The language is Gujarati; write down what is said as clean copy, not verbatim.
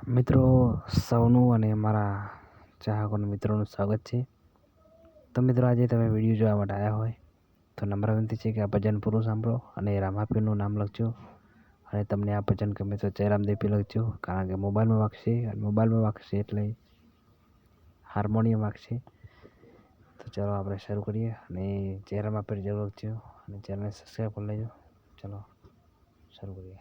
મિત્રો સૌનું અને મારા ચાહકોના મિત્રોનું સ્વાગત છે. તો મિત્રો આજે તમે વિડીયો જોવા માટે આવ્યા હોય તો નમ્ર વિનંતી છે કે આ ભજન પૂરું સાંભળો અને રામાપીરનું નામ લખજો અને તમને આ ભજન ગમે તો જયરામ દેપી લખજો, કારણ કે મોબાઈલમાં વાગશે એટલે હાર્મોનિયમ વાગશે. તો ચાલો આપણે શરૂ કરીએ અને જયરામ આપીર જરૂર લખજો અને ચેનલને સબસ્ક્રાઈબ કરી લેજો. ચલો શરૂ કરીએ.